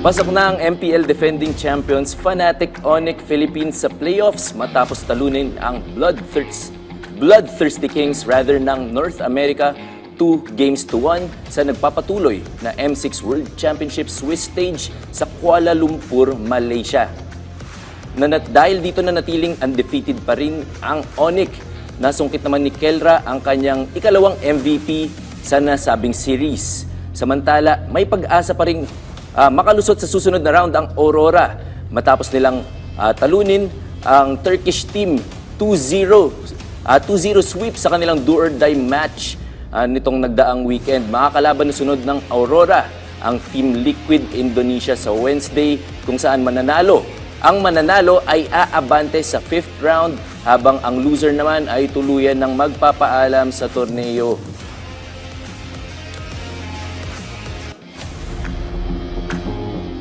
Pasok na ang MPL defending champions Fnatic Onyx Philippines sa playoffs matapos talunin ang Bloodthirsty Kings ng North America 2-1 sa nagpapatuloy na M6 World Championship Swiss stage sa Kuala Lumpur, Malaysia. Dahil dito na natiling undefeated pa rin ang Onyx, nasungkit naman ni Kelra ang kanyang ikalawang MVP sa nasabing series. Samantala, may pag-asa pa rin makalusot sa susunod na round ang Aurora matapos nilang talunin ang Turkish team 2-0 sweep sa kanilang do-or-die match nitong nagdaang weekend. Makakalaban na sunod ng Aurora ang Team Liquid Indonesia sa Wednesday kung saan mananalo. Ang mananalo ay aabante sa 5th round habang ang loser naman ay tuluyan ng magpapaalam sa torneo.